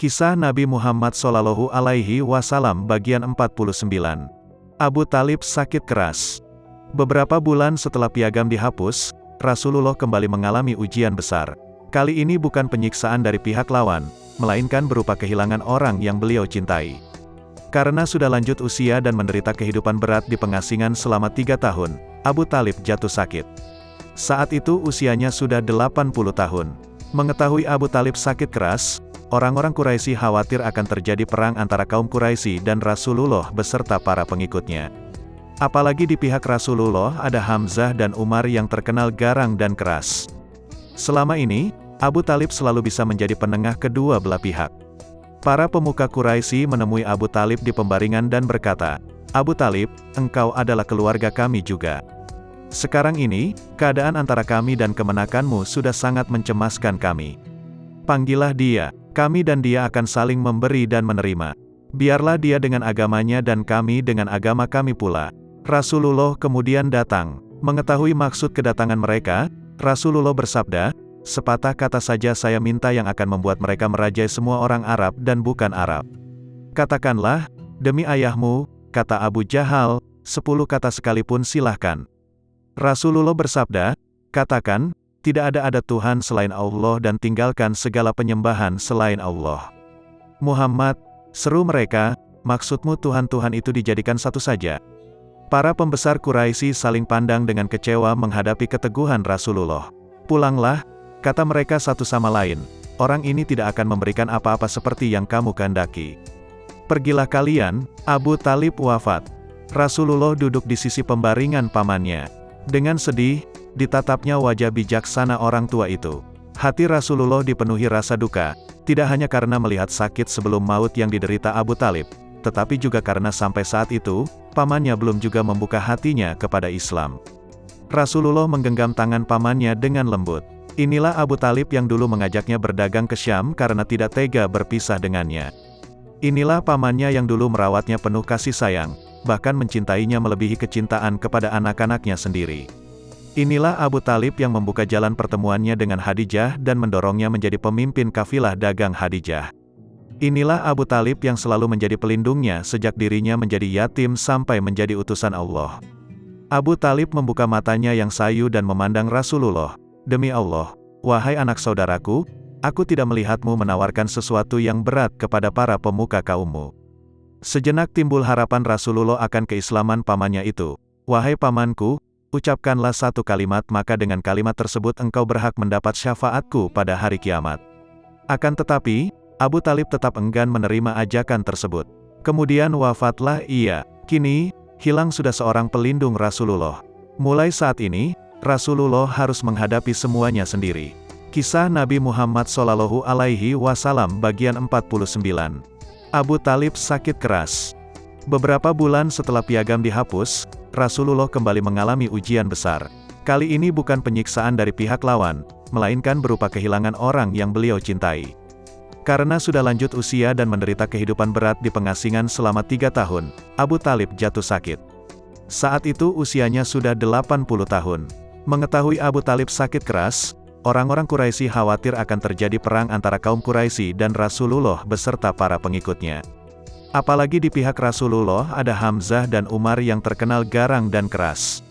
Kisah Nabi Muhammad SAW bagian 49. Abu Talib sakit keras. Beberapa bulan setelah piagam dihapus, Rasulullah kembali mengalami ujian besar. Kali ini bukan penyiksaan dari pihak lawan, melainkan berupa kehilangan orang yang beliau cintai. Karena sudah lanjut usia dan menderita kehidupan berat di pengasingan selama 3 tahun, Abu Talib jatuh sakit. Saat itu usianya sudah 80 tahun. Mengetahui Abu Talib sakit keras, orang-orang Quraisy khawatir akan terjadi perang antara kaum Quraisy dan Rasulullah beserta para pengikutnya. Apalagi di pihak Rasulullah ada Hamzah dan Umar yang terkenal garang dan keras. Selama ini, Abu Talib selalu bisa menjadi penengah kedua belah pihak. Para pemuka Quraisy menemui Abu Talib di pembaringan dan berkata, "Abu Talib, engkau adalah keluarga kami juga. Sekarang ini, keadaan antara kami dan kemenakanmu sudah sangat mencemaskan kami. Panggillah dia, kami dan dia akan saling memberi dan menerima. Biarlah dia dengan agamanya dan kami dengan agama kami pula." Rasulullah kemudian datang. Mengetahui maksud kedatangan mereka, Rasulullah bersabda, "Sepatah kata saja saya minta yang akan membuat mereka merajai semua orang Arab dan bukan Arab. Katakanlah, demi ayahmu," kata Abu Jahal, "10 kata sekalipun silahkan." Rasulullah bersabda, "Katakan, tidak ada Tuhan selain Allah dan tinggalkan segala penyembahan selain Allah." "Muhammad," seru mereka, "maksudmu Tuhan-Tuhan itu dijadikan satu saja?" Para pembesar Quraisy saling pandang dengan kecewa menghadapi keteguhan Rasulullah. "Pulanglah," kata mereka satu sama lain, "orang ini tidak akan memberikan apa-apa seperti yang kamu kehendaki. Pergilah kalian." Abu Talib wafat. Rasulullah duduk di sisi pembaringan pamannya. Dengan sedih, ditatapnya wajah bijaksana orang tua itu. Hati Rasulullah dipenuhi rasa duka, tidak hanya karena melihat sakit sebelum maut yang diderita Abu Talib, tetapi juga karena sampai saat itu, pamannya belum juga membuka hatinya kepada Islam. Rasulullah menggenggam tangan pamannya dengan lembut. Inilah Abu Talib yang dulu mengajaknya berdagang ke Syam karena tidak tega berpisah dengannya. Inilah pamannya yang dulu merawatnya penuh kasih sayang, bahkan mencintainya melebihi kecintaan kepada anak-anaknya sendiri. Inilah Abu Talib yang membuka jalan pertemuannya dengan Khadijah dan mendorongnya menjadi pemimpin kafilah dagang Khadijah. Inilah Abu Talib yang selalu menjadi pelindungnya sejak dirinya menjadi yatim sampai menjadi utusan Allah. Abu Talib membuka matanya yang sayu dan memandang Rasulullah. "Demi Allah, wahai anak saudaraku, aku tidak melihatmu menawarkan sesuatu yang berat kepada para pemuka kaummu." Sejenak timbul harapan Rasulullah akan keislaman pamannya itu. "Wahai pamanku, ucapkanlah satu kalimat maka dengan kalimat tersebut engkau berhak mendapat syafaatku pada hari kiamat." Akan tetapi, Abu Talib tetap enggan menerima ajakan tersebut. Kemudian wafatlah ia. Kini, hilang sudah seorang pelindung Rasulullah. Mulai saat ini, Rasulullah harus menghadapi semuanya sendiri. Kisah Nabi Muhammad SAW bagian 49. Abu Talib sakit keras. Beberapa bulan setelah piagam dihapus, Rasulullah kembali mengalami ujian besar. Kali ini bukan penyiksaan dari pihak lawan, melainkan berupa kehilangan orang yang beliau cintai. Karena sudah lanjut usia dan menderita kehidupan berat di pengasingan selama 3 tahun, Abu Talib jatuh sakit. Saat itu usianya sudah 80 tahun. Mengetahui Abu Talib sakit keras, orang-orang Quraisy khawatir akan terjadi perang antara kaum Quraisy dan Rasulullah beserta para pengikutnya. Apalagi di pihak Rasulullah ada Hamzah dan Umar yang terkenal garang dan keras.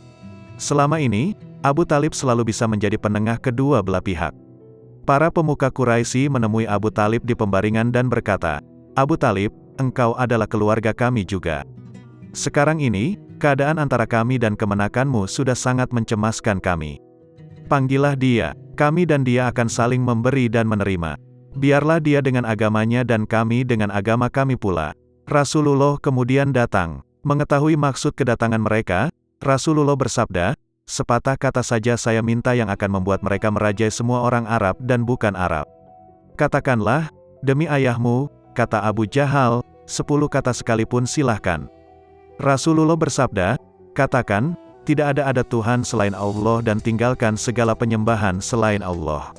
Selama ini, Abu Talib selalu bisa menjadi penengah kedua belah pihak. Para pemuka Quraisy menemui Abu Talib di pembaringan dan berkata, "Abu Talib, engkau adalah keluarga kami juga. Sekarang ini, keadaan antara kami dan kemenakanmu sudah sangat mencemaskan kami. Panggillah dia, kami dan dia akan saling memberi dan menerima. Biarlah dia dengan agamanya dan kami dengan agama kami pula." Rasulullah kemudian datang. Mengetahui maksud kedatangan mereka, Rasulullah bersabda, "Sepatah kata saja saya minta yang akan membuat mereka merajai semua orang Arab dan bukan Arab. Katakanlah, demi ayahmu," kata Abu Jahal, "10 kata sekalipun silahkan." Rasulullah bersabda, "Katakan, tidak ada Tuhan selain Allah dan tinggalkan segala penyembahan selain Allah."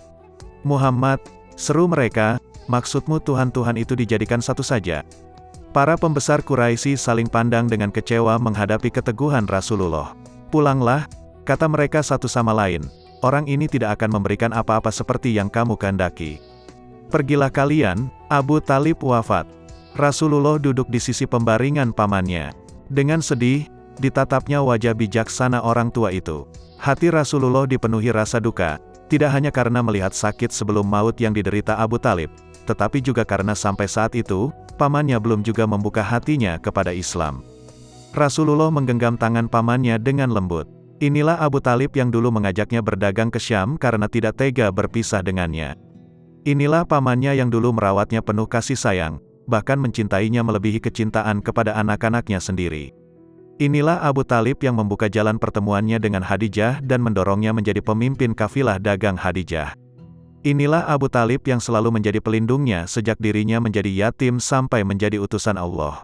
"Muhammad," seru mereka, "maksudmu Tuhan-Tuhan itu dijadikan satu saja?" Para pembesar Quraisy saling pandang dengan kecewa menghadapi keteguhan Rasulullah. "Pulanglah," kata mereka satu sama lain, "orang ini tidak akan memberikan apa-apa seperti yang kamu kehendaki. Pergilah kalian, Abu Talib wafat. Rasulullah duduk di sisi pembaringan pamannya. Dengan sedih, ditatapnya wajah bijaksana orang tua itu. Hati Rasulullah dipenuhi rasa duka, tidak hanya karena melihat sakit sebelum maut yang diderita Abu Talib, tetapi juga karena sampai saat itu, pamannya belum juga membuka hatinya kepada Islam. Rasulullah menggenggam tangan pamannya dengan lembut. Inilah Abu Talib yang dulu mengajaknya berdagang ke Syam karena tidak tega berpisah dengannya. Inilah pamannya yang dulu merawatnya penuh kasih sayang, bahkan mencintainya melebihi kecintaan kepada anak-anaknya sendiri. Inilah Abu Talib yang membuka jalan pertemuannya dengan Khadijah dan mendorongnya menjadi pemimpin kafilah dagang Khadijah. Inilah Abu Talib yang selalu menjadi pelindungnya sejak dirinya menjadi yatim sampai menjadi utusan Allah.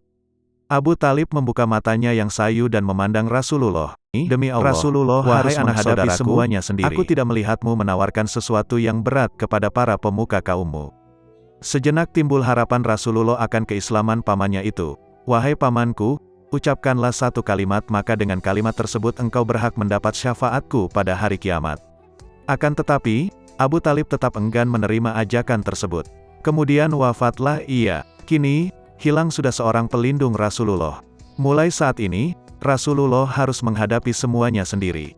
Abu Talib membuka matanya yang sayu dan memandang Rasulullah. Demi Allah, Rasulullah harus menghadapi semuanya sendiri. Aku tidak melihatmu menawarkan sesuatu yang berat kepada para pemuka kaummu. Sejenak timbul harapan Rasulullah akan keislaman pamannya itu. Wahai pamanku, ucapkanlah satu kalimat maka dengan kalimat tersebut engkau berhak mendapat syafaatku pada hari kiamat. Akan tetapi, Abu Talib tetap enggan menerima ajakan tersebut. Kemudian wafatlah ia. Kini, hilang sudah seorang pelindung Rasulullah. Mulai saat ini, Rasulullah harus menghadapi semuanya sendiri.